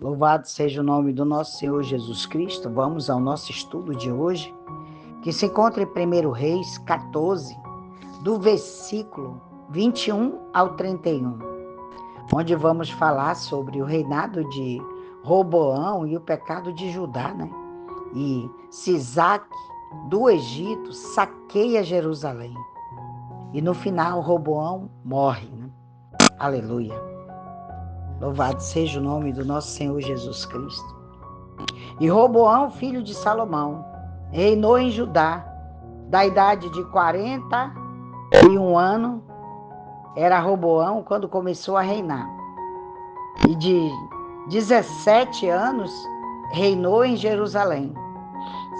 Louvado seja o nome do nosso Senhor Jesus Cristo. Vamos ao nosso estudo de hoje, que se encontra em 1 Reis 14, do versículo 21 ao 31, onde vamos falar sobre o reinado de Roboão e o pecado de Judá, E Sisaque, do Egito, saqueia Jerusalém. E no final, Roboão morre, Aleluia. Louvado seja o nome do nosso Senhor Jesus Cristo. E Roboão, filho de Salomão, reinou em Judá, da idade de 41 anos, era Roboão quando começou a reinar. E de 17 anos, reinou em Jerusalém,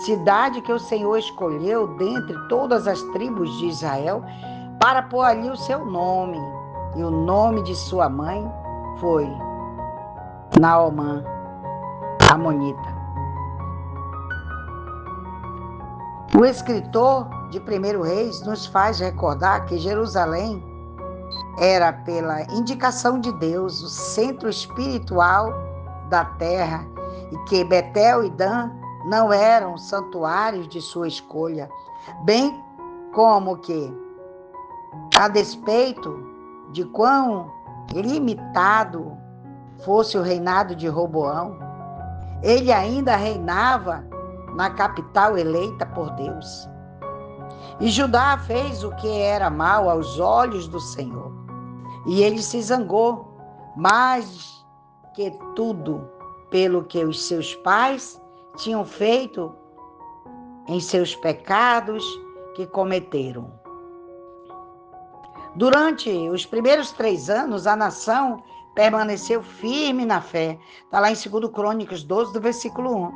cidade que o Senhor escolheu dentre todas as tribos de Israel, para pôr ali o seu nome. E o nome de sua mãe foi Naamã, amonita. O escritor de 1 Reis nos faz recordar que Jerusalém era, pela indicação de Deus, o centro espiritual da terra e que Betel e Dan não eram santuários de sua escolha, bem como que, a despeito de quão limitado fosse o reinado de Roboão, ele ainda reinava na capital eleita por Deus. E Judá fez o que era mal aos olhos do Senhor. E ele se zangou mais que tudo pelo que os seus pais tinham feito em seus pecados que cometeram. Durante os primeiros 3 anos, a nação permaneceu firme na fé. Está lá em 2 Crônicas 12, do versículo 1.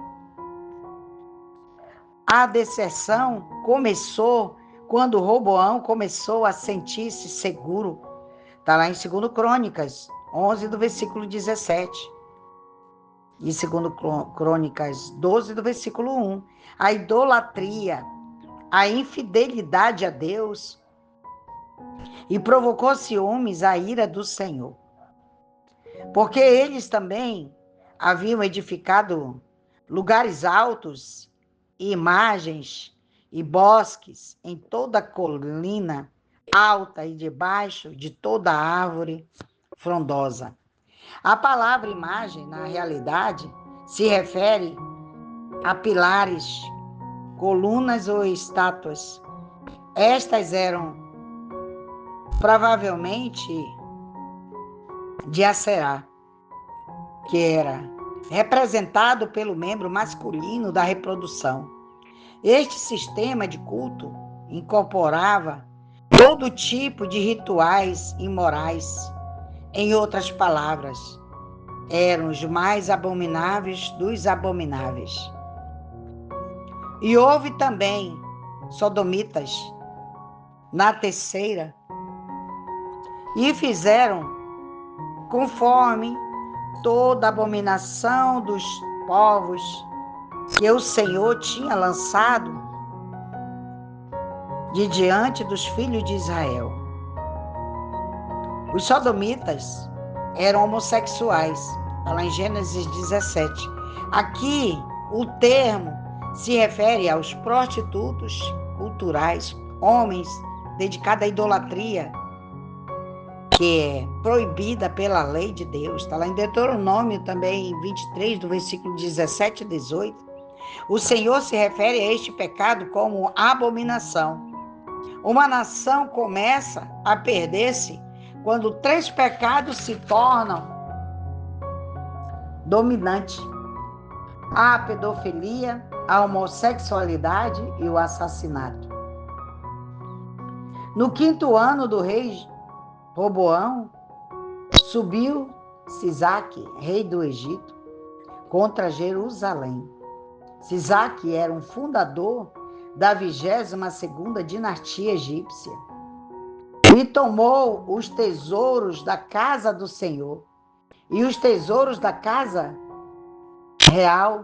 A deserção começou quando Roboão começou a sentir-se seguro. Está lá em 2 Crônicas 11, do versículo 17. E 2 Crônicas 12, do versículo 1. A idolatria, a infidelidade a Deus, e provocou ciúmes a ira do Senhor. Porque eles também haviam edificado lugares altos, e imagens e bosques em toda a colina alta e debaixo de toda árvore frondosa. A palavra imagem, na realidade, se refere a pilares, colunas ou estátuas. Estas eram provavelmente de Acerá, que era representado pelo membro masculino da reprodução. Este sistema de culto incorporava todo tipo de rituais imorais. Em outras palavras, eram os mais abomináveis dos abomináveis. E houve também sodomitas na terceira, e fizeram conforme toda abominação dos povos que o Senhor tinha lançado de diante dos filhos de Israel. Os sodomitas eram homossexuais, está lá em Gênesis 17. Aqui o termo se refere aos prostitutos culturais, homens dedicados à idolatria, que é proibida pela lei de Deus. Está lá em Deuteronômio também, 23, do versículo 17 e 18. O Senhor se refere a este pecado como abominação. Uma nação começa a perder-se quando 3 pecados se tornam dominantes: a pedofilia, a homossexualidade e o assassinato. No 5º ano do rei Roboão, subiu Sisaque, rei do Egito, contra Jerusalém. Sisaque era um fundador da 22ª dinastia egípcia e tomou os tesouros da casa do Senhor e os tesouros da casa real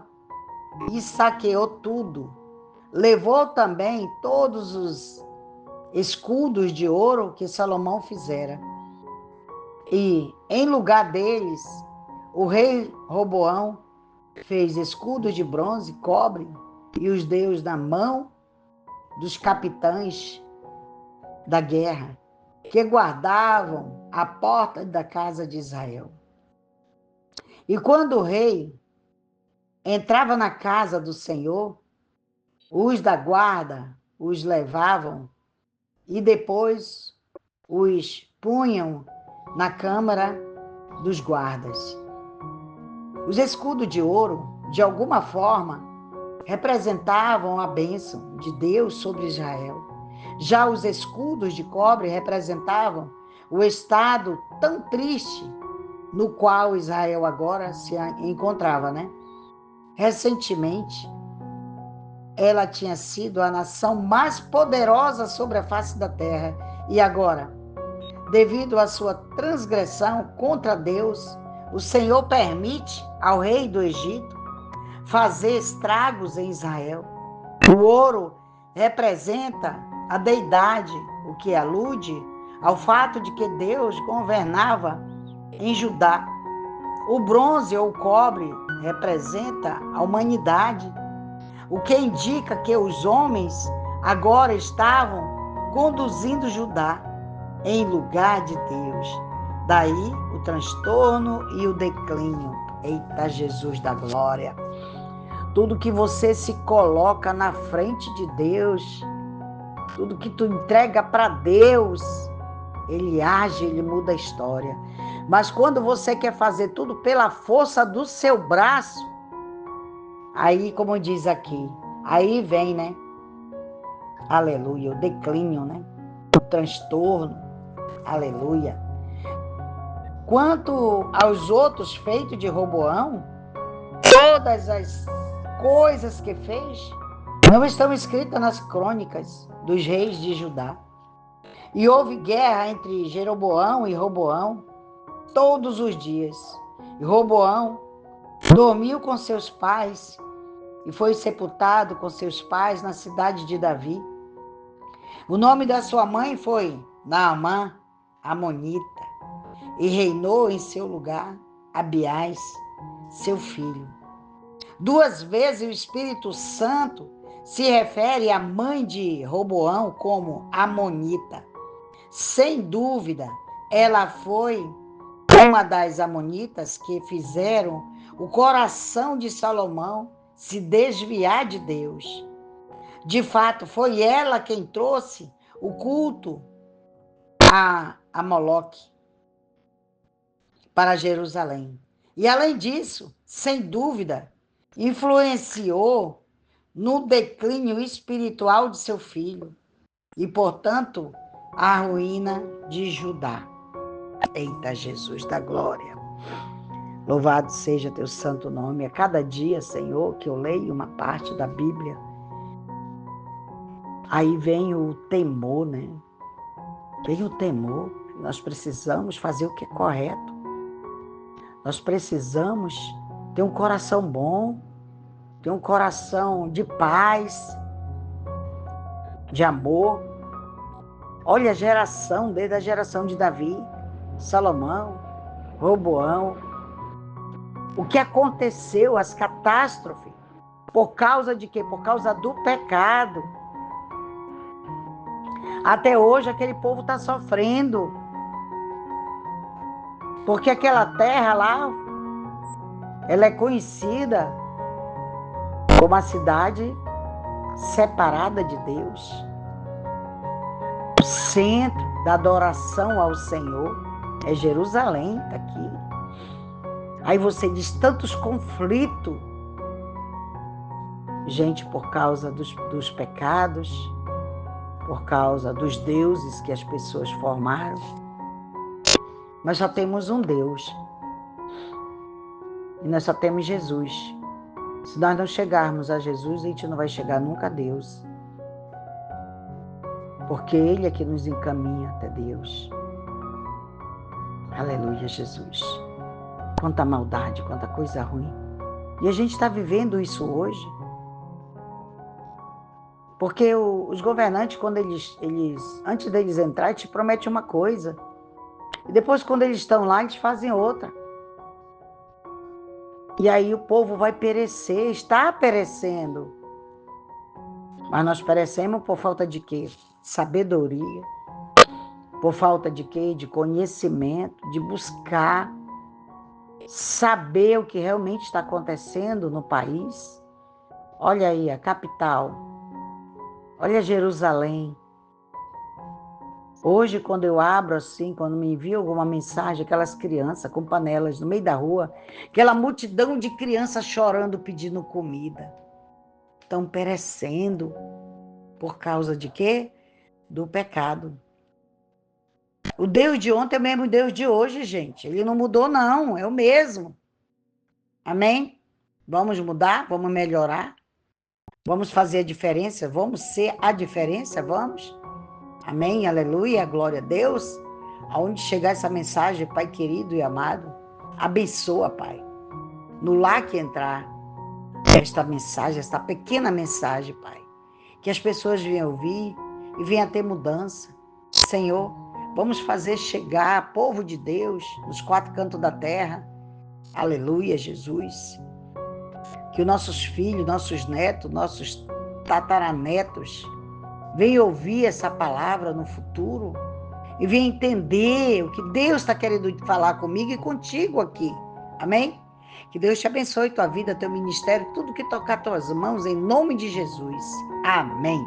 e saqueou tudo. Levou também todos os escudos de ouro que Salomão fizera. E, em lugar deles, O rei Roboão fez escudos de bronze, cobre e os deu na mão dos capitães da guerra, que guardavam a porta da casa de Israel. E quando o rei entrava na casa do Senhor, os da guarda os levavam e depois os punham na câmara dos guardas. Os escudos de ouro, de alguma forma, representavam a bênção de Deus sobre Israel. Já os escudos de cobre representavam o estado tão triste no qual Israel agora se encontrava, né? Recentemente, ela tinha sido a nação mais poderosa sobre a face da terra e agora, devido à sua transgressão contra Deus, o Senhor permite ao rei do Egito fazer estragos em Israel. O ouro representa a deidade, o que alude ao fato de que Deus governava em Judá. O bronze ou o cobre representa a humanidade, o que indica que os homens agora estavam conduzindo Judá em lugar de Deus. Daí o transtorno e o declínio. Eita Jesus da glória! Tudo que você se coloca na frente de Deus, tudo que tu entrega para Deus, Ele age, Ele muda a história. Mas quando você quer fazer tudo pela força do seu braço, aí, como diz aqui, aí vem, né? Aleluia, o declínio, né? O transtorno, aleluia. Quanto aos outros feitos de Roboão, todas as coisas que fez não estão escritas nas crônicas dos reis de Judá. E houve guerra entre Jeroboão e Roboão todos os dias. E Roboão dormiu com seus pais e foi sepultado com seus pais na cidade de Davi. O nome da sua mãe foi Naamã, Amonita, e reinou em seu lugar Abiás, seu filho. 2 vezes o Espírito Santo se refere à mãe de Roboão como Amonita. Sem dúvida, ela foi uma das amonitas que fizeram o coração de Salomão se desviar de Deus. De fato, foi ela quem trouxe o culto a Moloque para Jerusalém. E além disso, sem dúvida, influenciou no declínio espiritual de seu filho e, portanto, a ruína de Judá. Eita Jesus da glória! Louvado seja teu santo nome. A cada dia, Senhor, que eu leio uma parte da Bíblia, aí vem o temor, né? Vem o temor. Nós precisamos fazer o que é correto. Nós precisamos ter um coração bom, ter um coração de paz, de amor. Olha a geração, desde a geração de Davi, Salomão, Roboão. O que aconteceu, as catástrofes, por causa de quê? Por causa do pecado. Até hoje aquele povo está sofrendo. Porque aquela terra lá, ela é conhecida como a cidade separada de Deus. O centro da adoração ao Senhor é Jerusalém, está aqui. Aí você diz tantos conflitos. Gente, por causa dos pecados, por causa dos deuses que as pessoas formaram. Nós só temos um Deus. E nós só temos Jesus. Se nós não chegarmos a Jesus, a gente não vai chegar nunca a Deus. Porque Ele é que nos encaminha até Deus. Aleluia, Jesus. Quanta maldade, quanta coisa ruim. E a gente está vivendo isso hoje. Porque os governantes, quando eles antes deles entrar, eles te prometem uma coisa. E depois, quando eles estão lá, eles fazem outra. E aí o povo vai perecer, está perecendo. Mas nós perecemos por falta de quê? Sabedoria. Por falta de quê? De conhecimento, de buscar saber o que realmente está acontecendo no país. Olha aí a capital. Olha Jerusalém. Hoje, quando eu abro assim, quando me envia alguma mensagem, aquelas crianças com panelas no meio da rua, aquela multidão de crianças chorando, pedindo comida. Estão perecendo por causa de quê? Do pecado. O Deus de ontem é o mesmo Deus de hoje, gente. Ele não mudou, não. É o mesmo. Amém? Vamos mudar? Vamos melhorar? Vamos fazer a diferença? Vamos ser a diferença? Vamos? Amém? Aleluia, glória a Deus. Aonde chegar essa mensagem, Pai querido e amado, abençoa, Pai. No lar que entrar esta mensagem, esta pequena mensagem, Pai, que as pessoas venham ouvir e venham ter mudança. Senhor, vamos fazer chegar, povo de Deus, nos quatro cantos da terra. Aleluia, Jesus. Que os nossos filhos, nossos netos, nossos tataranetos venham ouvir essa palavra no futuro e venham entender o que Deus está querendo falar comigo e contigo aqui. Amém? Que Deus te abençoe tua vida, teu ministério, tudo que tocar tuas mãos, em nome de Jesus. Amém.